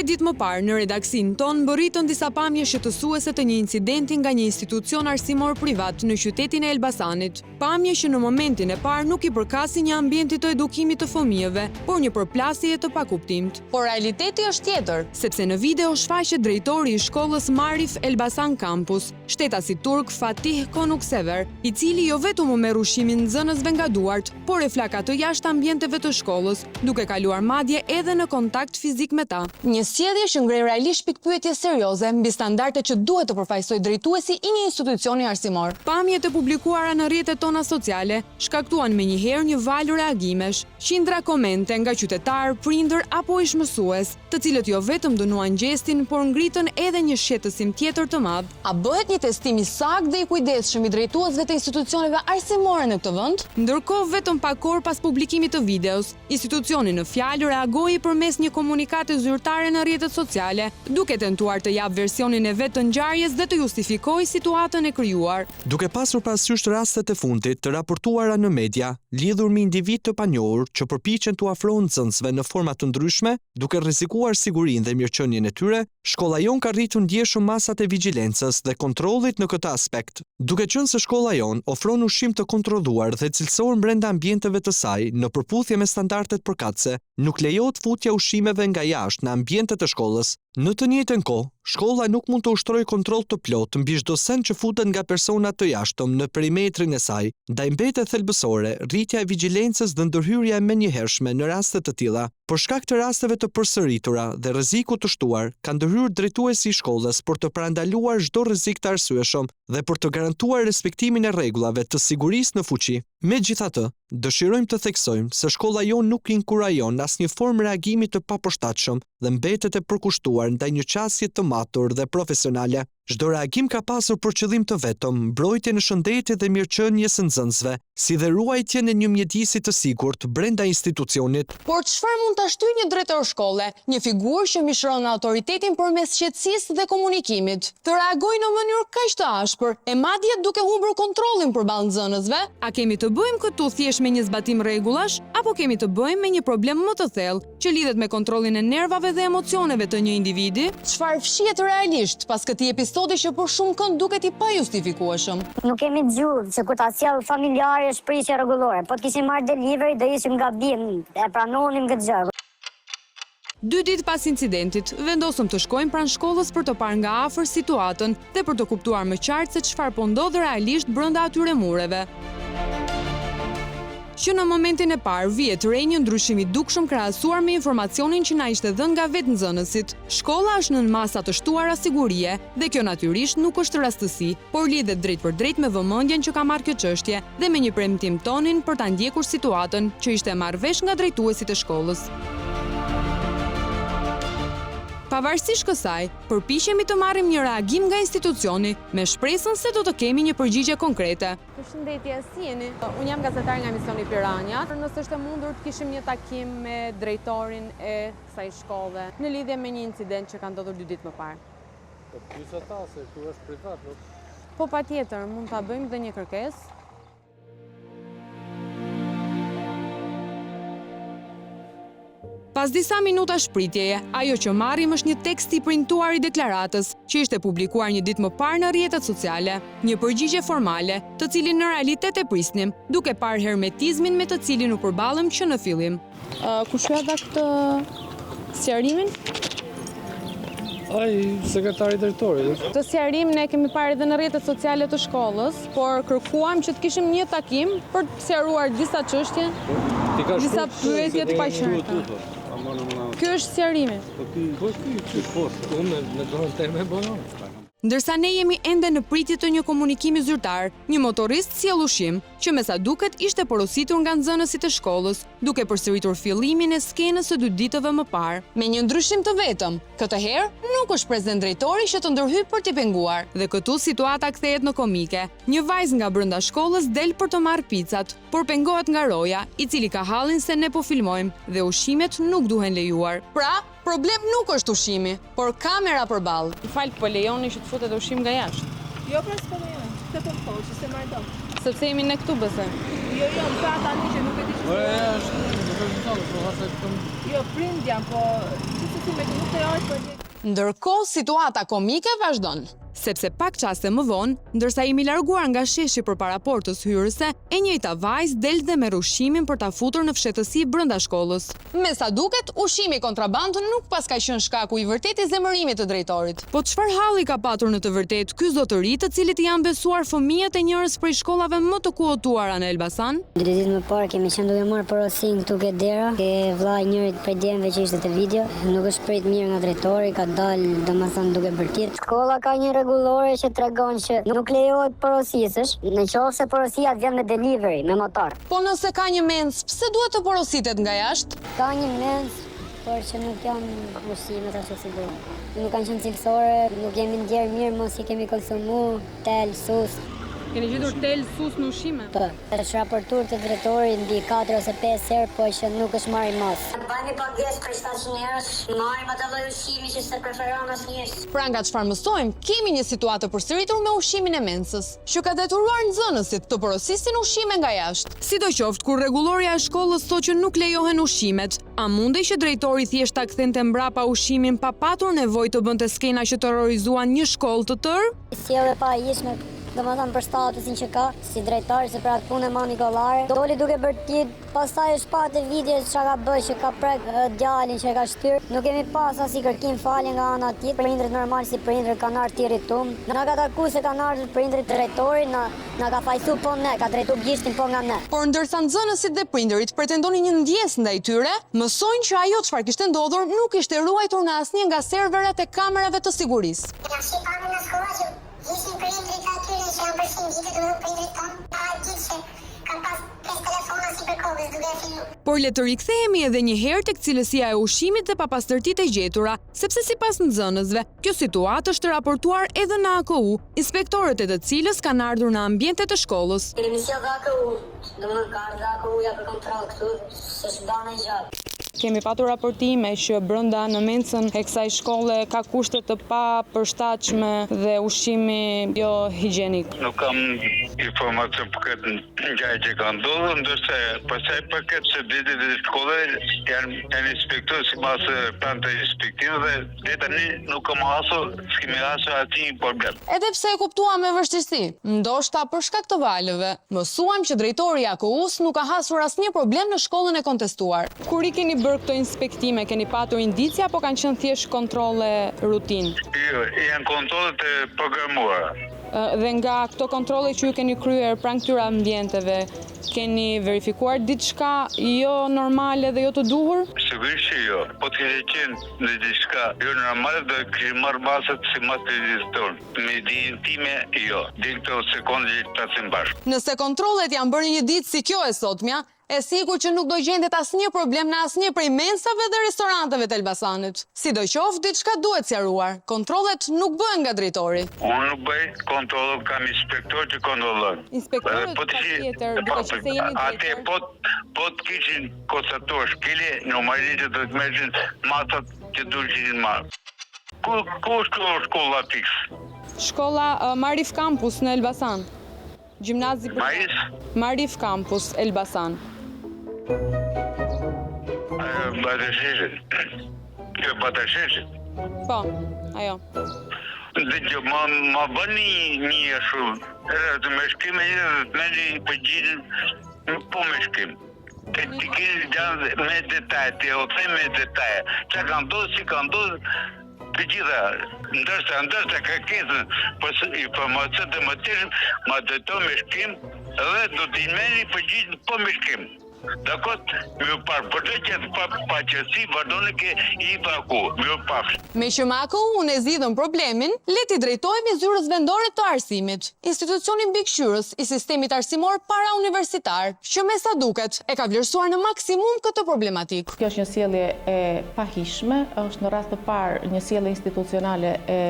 ditë më parë, në redaksin ton bëritën disa pamje shqetësuese të një incidenti nga një institucion arsimor privat në qytetin e Elbasanit. Pamje që në momentin e parë nuk i përkasi një ambientit të edukimit të fëmijëve, por një përplasje të pakuptimt. Por realiteti është tjetër, sepse në video shfaqet drejtori i shkollës Marif Elbasan Campus, shtetasi turk Fatih Konuksever, i cili jo vetëm u merr ushimin nxënësve nga duart, por e flaka të jashtë ambienteve të shkollës, duke kaluar madje edhe në kontakt fizik me ta. Një sjellje që ngre realisht pikpyetje serioze mbi standardet që duhet të përfaqësojë drejtuesi i një institucioni arsimor. Pamjet e publikuara në rrjetet tona sociale shkaktuan menjëherë një valë reagimesh, qindra komente nga qytetar, prindër apo ish mësues, të cilët jo vetëm dënuan gjestin, por ngritën edhe një shqetësim tjetër të madh. A bëhet një testim i saktë dhe i kujdesshëm i drejtuesve të institucioneve arsimore në këtë vend? Ndërkohë, vetëm pak orë pas publikimit të videos, institucioni në fjalë reagoi përmes një komunikate zyrtare në rrjetet sociale, duke tentuar të japë versionin e vet të ngjarjes dhe të justifikojë situatën e krijuar. Duke pasur parasysh rastet e fundit të raportuara në media, lidhur me individ të panjohur që përpiqen t'u afrojnë nxënësve në forma të ndryshme, duke rrezikuar sigurinë dhe mirëqenien e tyre, shkolla jon ka rritur ndjeshëm masat e vigjilencës dhe kontrollit në këtë aspekt. Duke qenë se shkolla jon ofron ushqim të kontrolluar dhe cilësor brenda ambienteve të saj në përputhje me standardet përkatëse, nuk lejohet futja ushqimeve nga jashtë në ambientet e shkollës. Në të njëjtën kohë, shkolla nuk mund të ushtrojë kontroll të plotë mbi çdo send që futet nga persona të jashtëm në perimetrin e saj, ndaj mbetet thelbësore rritja e vigjilencës dhe ndërhyrja e menjëhershme në raste të tilla. Për shkak të rasteve të përsëritura dhe rrezikut të shtuar, ka ndërhyrë drejtuesi i shkollës për të parandaluar çdo rrezik të arsyeshëm dhe për të garantuar respektimin e rregullave të sigurisë në fuqi. Megjithatë, dëshirojmë të theksojmë se shkolla jon nuk inkurajon asnjë formë reagimi të papërshtatshëm dhe mbetet e përkushtuar ndaj një qasje të matur dhe profesionale. Çdo reagim ka pasur për qëllim të vetëm mbrojtjen e shëndetit dhe mirëqenies së nxënësve, si dhe ruajtjen e një mjedisi të sigurt brenda institucionit. Por çfarë mund ta shtyjë një drejtor shkolle, një figurë që mishron autoritetin përmes qetësisë dhe komunikimit, të reagojë në mënyrë kaq të ashpër, e madje duke humbur kontrollin përballë nxënësve? A kemi të bëjmë këtu thjesht me një zbatim rregullash, apo kemi të bëjmë me një problem më të thellë, që lidhet me kontrollin e nervave dhe emocioneve të një individi? Çfarë fshihet realisht pas këtij episodi që për shumë kënd duket i pajustifikueshëm? Nuk kemi dëgjuar se kur ta sjell familjare shprehje rregullore, po të kishim marrë delivery do ishim gabim, e pranonim këtë gjë. 2 ditë pas incidentit, vendosëm të shkojmë pranë shkollës për të parë nga afër situatën dhe për të kuptuar më qartë se çfarë po ndodh realisht brenda atyre mureve. Që në momentin e parë vihet re një ndryshim i dukshëm krahasuar me informacionin që na ishte dhënë nga vetë nxënësit. Shkolla është nën masa të shtuara sigurie dhe kjo natyrisht nuk është rastësi, por lidhet drejt për drejt me vëmendjen që ka marrë kjo çështje dhe me një premtim tonin për ta ndjekur situatën që ishte marrë vesh nga drejtuesit e shkollës. Pavarësisht kësaj, përpiqemi të marrim një reagim nga institucioni me shpresën se do të kemi një përgjigje konkrete. Përshëndetje, si jeni? Unë jam gazetar nga emisioni Piranja. Nëse është e mundur të kishim një takim me drejtorin e kësaj shkolle në lidhje me një incident që ka ndodhur 2 ditë më parë. Po pyes ata se këtu është privat. Po patjetër, mund ta bëjmë dhe një kërkesë. Pas disa minuta shpritjeje, ajo që marrim është një tekst i printuar i deklaratës, që ishte publikuar një ditë më parë në rrjetet sociale. Një përgjigje formale, të cilin në realitet e prisnim, duke parë hermetizmin me të cilin u përballëm që në fillim. Kush ka dhënë këtë sqarimin? Ai sekretari drejtorit. Këtë sqarim ne kemi parë edhe në rrjetet sociale të shkollës, por kërkuam që të kishim një takim për të sqaruar disa çështje, disa pyetje të paqarta. Ky është sqarimi. Ndërsa ne jemi ende në pritje të një komunikimi zyrtar, një motorist sjell ushqim, që me sa duket ishte porositur nga nxënësit e shkollës, duke përsëritur fillimin e skenës së 2 ditëve më parë. Me një ndryshim të vetëm, këtë herë nuk është prezant drejtori që të ndërhyj për t'i penguar. Dhe këtu situata kthehet në komike. Një vajzë nga brenda shkollës del për të marrë picat, por pengohet nga roja, i cili ka hallin se ne po filmojmë dhe ushqimet nuk duhen lejuar. Pra, problem nuk është ushqimi, por kamera përballë. Fal, po lejoni që të futet ushqim nga jashtë? Jo, pra s'po lejoni. Këtë po thonë që se marrë do. Sepse jemi ne këtu besoj. Jo, pra tani që nuk e di që Jo, prindja, po gjithsesi me nuk të jashtë për një. Ndërkohë, situata komike vazhdon. Sepse pak qaste më vonë, ndërsa jemi larguar nga sheshi përpara portës hyrëse, e njëjta vajzë del dhe merr ushqimin për ta futur në fshehtësi brenda shkollës. Me sa duket, ushqimi kontrabandë nuk pas ka qenë shkaku i vërtet i zemërimit të drejtorit. Po çfarë halli ka patur në të vërtetë ky zotëri, të cilit i janë besuar fëmijët e njërës prej shkollave më të kuotuara në Elbasan? Ditë më parë kemi qenë duke marrë porosin këtu ke dera, ke vllai i njërit prej djemve që ishte te video, nuk është prit mirë nga drejtori, ka dalë domethënë duke bërtit. Shkolla ka një rregullore që tregon që nuk lejohet porosisësh, nëse porosia vjen me delivery, me motor. Po nëse ka një mens, pse duhet të porositet nga jashtë? Ka një mens, por që nuk janë ushqimet ashtu si duhet. Nuk kanë qenë cilësore, nuk jemi ndjerë mirë, mos i kemi konsumu, tel, sus. Keni gjetur tel sus në ushqime? Po, është raportuar te drejtori mbi 4 ose 5 herë, po që nuk është marrë mos. Bani pagesë për shtatë njerëz, marrim atë lloj ushqimi që se preferon asnjëri. Pra nga çfarë mësojmë, kemi një situatë përsëritur me ushqimin e mensës, që ka detyruar nxënësit të porosisin ushqime nga jashtë. Sidoqoftë, kur rregulloria e shkollës thotë që nuk lejohen ushqimet, a mundej që drejtori thjesht ta kthente mbrapa ushqimin pa patur nevojë të bënte skena që terrorizuan një shkollë të tërë? Sjellë pa ishme, domethënë për statusin që ka, si drejtar, se për atë punë e mani kollare. Doli duke bërtit, pastaj është pa të videos çka ka bërë, që ka prek djalin që e ka shtyr. Nuk kemi pas as i kërkim falje nga ana tjetër. Prindrit normal si prindrit kanë ardhur tiri tum. Na ka takuar se kanë ardhur prindrit drejtori, na ka fajsu po ne, ka drejtu gishtin po nga ne. Por ndërsa nxënësit dhe prindërit pretendonin një ndjesë ndaj tyre, mësojnë që ajo çfarë kishte ndodhur nuk ishte ruajtur në asnjë nga serverat e kamerave të sigurisë. Ishin prindrit atyre që janë përshim gjithë të nuk prindrit tonë, pa gjithë që kanë pas 5 telefona si për kohës duke e filmu. Por le të rikthehemi edhe një herë tek cilësia e ushqimit dhe papastërtitë e gjetura, sepse sipas nxënësve, kjo situatë është raportuar edhe në AKU, inspektorët e të cilës kanë ardhur në ambientet e shkollës. Kemi sjellë dhe AKU, domethënë ka ardhur AKU-ja për kontroll këtu, s'është bane gjatë. Kemi patur raportime që brenda në mencën e kësaj shkolle ka kushte të papërshtatshme dhe ushqimi jo higienik. Nuk kam informacion për këtë ngjarje që ka ndodhur, ndërsa pastaj për këtë se ditët e shkollës janë inspektor sipas planë të inspektimit dhe deri tani nuk kam hasur, s'kemi hasur asnjë problem. Edhe pse e kuptuam me vështirësi, ndoshta për shkak të valëve, mësuam që drejtori i AKU-s nuk ka hasur asnjë problem në shkollën e kontestuar. Kur i keni bërë këto inspektime, keni patur indicia apo kanë qenë thjesht kontrolle rutinë? Jo, janë kontrolle të programuara. Dhe nga këto kontrolle që ju keni kryer pranë këtyre ambienteve, keni verifikuar diçka jo normale dhe jo të duhur? Sigurisht që jo. Po të kishte qenë në diçka jo normale, do kishim marrë masat si mas të vizitor. Me dijen time, jo. Dhe këto sekondë që tasim bashkë. Nëse kontrollet janë bërë një ditë si kjo e sotmja, e sigur që nuk do gjendet asnjë problem në asnjë prej mensave dhe restoranteve të Elbasanit. Sidoqoftë, diçka duhet sqaruar. Kontrollet nuk bëhen nga drejtori. Unë nuk bëj kontroll, kam inspektor që kontrollon. Inspektorët patjetër, duke që se jeni drejtor. Po të kishin konstatuar shkelje, normalisht do të merreshin masat që duhet marrë. Ku është shkolla fiks? Shkolla Marif Campus në Elbasan. Gjimnazi Marif Campus, Elbasan. Batasheshin. Po, ajo. Dhe që ma bëni një shumë, të me shkim e një dhe të meni përgjithin po me shkim. Të keni gjanë me detaj, të o të me detaj, që ka ndodhë, si ka ndodhë, të gjitha, ndërsa ka kesën për informacion të më tërën, ma dëto me shkim, dhe do t'i meni përgjithin po me shkim. Dakot, më parë, për të që pa qësi, vazhdoni ke i paku, më parë. Me që AKU unë e zgjidhën problemin, le t'i drejtojmë zyrës vendore të arsimit, institucionin mbikëqyrës i sistemit arsimor para universitar, që me sa duket e ka vlerësuar në maksimum këtë problematik. Kjo është një sjellje e pahishme, është në rast të parë një sjellje institucionale e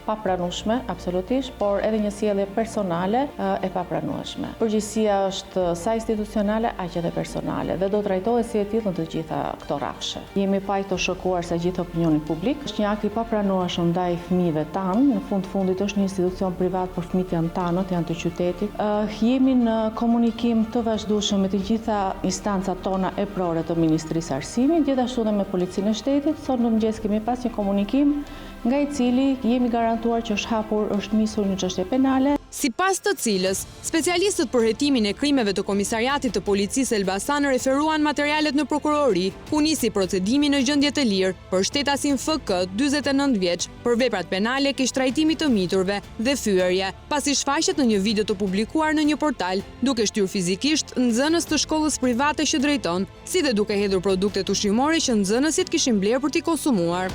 papranueshme, absolutisht, por edhe një sjellje personale e papranueshme. Përgjegjësia është sa institucionale, aq edhe personale dhe do trajtohet si e tillë në të gjitha këto rrafshe. Jemi pa të shokuar sa gjithë opinioni publik. Është një akt i papranueshëm ndaj fëmijëve tanë, në fundit është një institucion privat, por fëmijët janë tanët, janë të qytetit. Jemi në komunikim të vazhdueshëm me të gjitha instancat tona eprore të Ministrisë Arsimit, gjithashtu dhe me Policinë e Shtetit. Sot në mëngjes kemi pas një komunikim nga i cili jemi garantuar që është nisur një çështje penale. Sipas të cilës, specialistët për hetimin e krimeve të Komisariatit të Policisë Elbasan referuan materialet në prokurori, ku nisi procedimi në gjendje të lirë për shtetasin FK 49 vjeç për veprat penale keq trajtimi të miturve dhe fyerje, pasi shfaqet në një video të publikuar në një portal, duke shtyr fizikisht nxënës të shkollës private që drejton, si dhe duke hedhur produktet ushqimore që nxënësit kishin bler për t'i konsumuar.